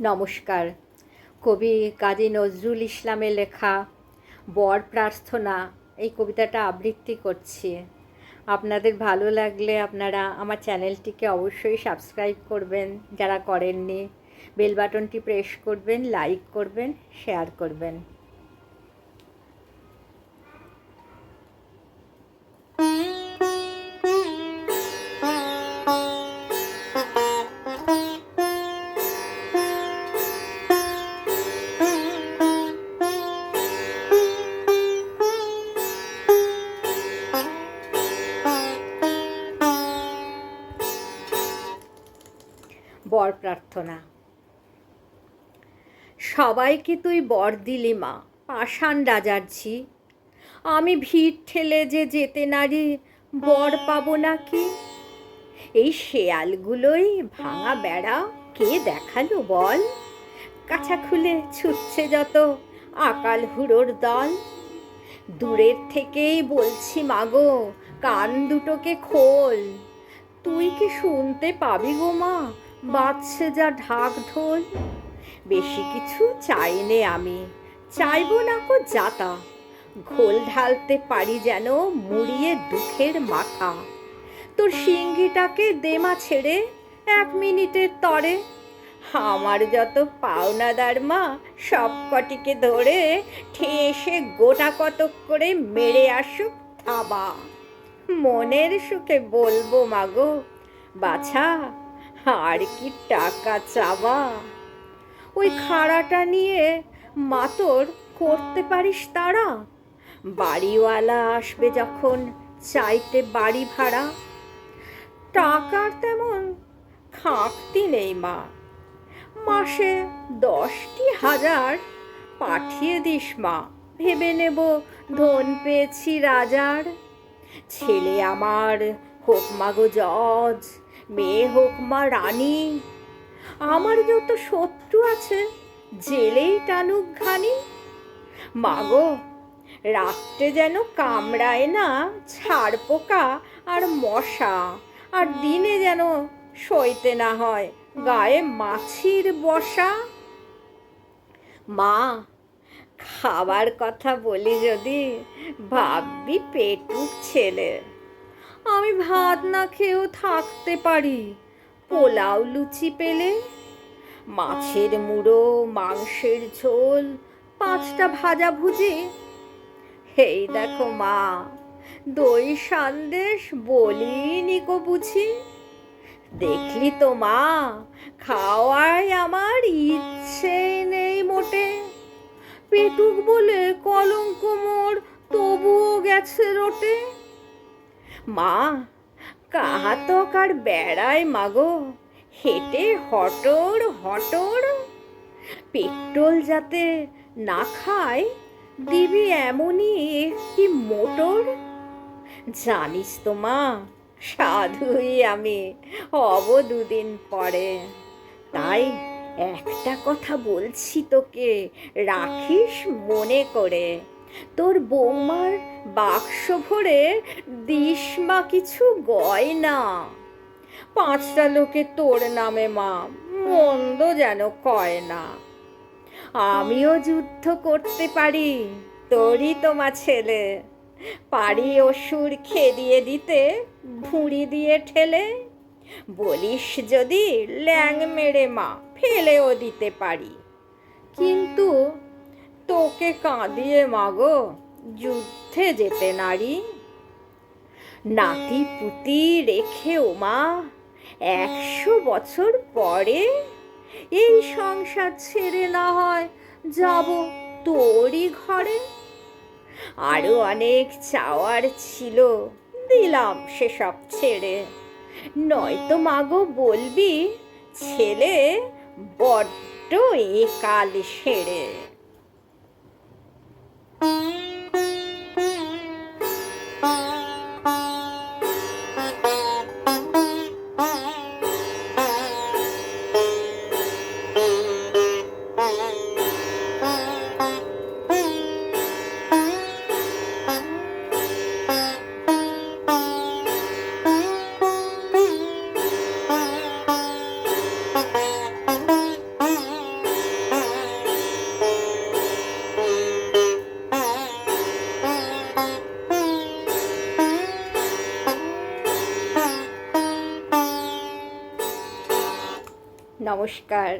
নমস্কার। কবি কাজী নজরুল ইসলামের লেখা বর প্রার্থনা এই কবিতাটা আবৃত্তি করছি। আপনাদের ভালো লাগলে আপনারা আমার চ্যানেলটিকে অবশ্যই সাবস্ক্রাইব করবেন, যারা করেননি বেল বাটনটি প্রেস করবেন, লাইক করবেন, শেয়ার করবেন। বর প্রার্থনা। সবাইকে তুই বর দিলি মা, পাষাণ রাজার ঝি। আমি ভিড় ঠেলে যে যেতে নারি, বর পাবো নাকি? এই শেয়ালগুলোই ভাঙা বেড়া কে দেখালো বল? কাছা খুলে ছুটছে যত আকাল হুড়োর দল। দূরের থেকেই বলছি মাগো, কান দুটোকে খোল। তুই কি শুনতে পাবি গো মা, বাজছে যা ঢাক ঢোল। বেশি কিছু চাইনে আমি, চাইবো না কো যাতা। ঘোল ঢালতে পারি যেন মুড়িয়ে দুঃখের মাথা। তোর সিঙ্গিটাকে দেমা ছেড়ে 1 মিনিটের তরে। আমার যত পাওনাদার মা সব কটিকে ধরে ঠেসে গোটা কতক করে মেরে আসুক থাবা। মনের সুখে বলবো মাগো, বাছা আর কি টাকা চাবা? ওই খাড়াটা নিয়ে মাতর করতে পারিস তারা? বাড়িওয়ালা আসবে যখন চাইতে বাড়ি ভাড়া। টাকার তেমন খাঁকতি নেই মা, মাসে 10টি হাজার পাঠিয়ে দিস মা। ভেবে নেব ধন পেয়েছি রাজার। ছেলে আমার হোক মাগো জজ, মেয়ে হোক মা রানী। আমার যত শত্রু আছে জেলেই টানুক ঘানি। মাগো রাত্রে যেন কামড়ায় না ছাড় পোকা আর মশা। আর দিনে যেন সইতে না হয় গায়ে মাছির বসা। মা খাবার কথা বলি যদি, ভাববি পেটুক ছেলে। আমি ভাত না খেয়েও থাকতে পারি, পোলাও লুচি পেলে। মাছের মুড়ো, মাংসের ঝোল, 5টা ভাজা ভুজি। এই দেখো মা, দই সন্দেশ বলিনি গো বুঝি। দেখলি তো মা, খাওয়ায় আমার ইচ্ছে নেই মোটে। পেটুক বলে কলঙ্ক মোর তবুও গেছে রোটে। মা কাহাতক আর বেড়ায় মাগো, হেঁটে হটর হটর। পেট্রোল যাতে না খায় দিবি এমনই একটি মোটর। জানিস তো মা, সাধুই আমি হব 2 দিন পরে। তাই একটা কথা বলছি তোকে, রাখিস মনে করে। তোর বৌমার বাক্স ভরে দিস মা কিছু গয়না। 5টা লোকে তোর নামে মা মন্দ যেন কয় না। আমিও যুদ্ধ করতে পারি, তোরই তোমা ছেলে। পারি অসুর খেদিয়ে দিতে ভুঁড়ি দিয়ে ঠেলে। বলিস যদি ল্যাং মেরে মা ফেলেও দিতে পারি। কিন্তু তোকে কাঁদিয়ে মাগো যুদ্ধে যেতে নারী। নাতি পুতি রেখে ও মা 100 বছর পরে এই সংসার ছেড়ে না হয় যাব তোরই ঘরে। আরো অনেক চাওয়ার ছিল, দিলাম সেসব ছেড়ে। নয়তো মাগো বলবি ছেলে বড্ড একাল সেরে। নমস্কার।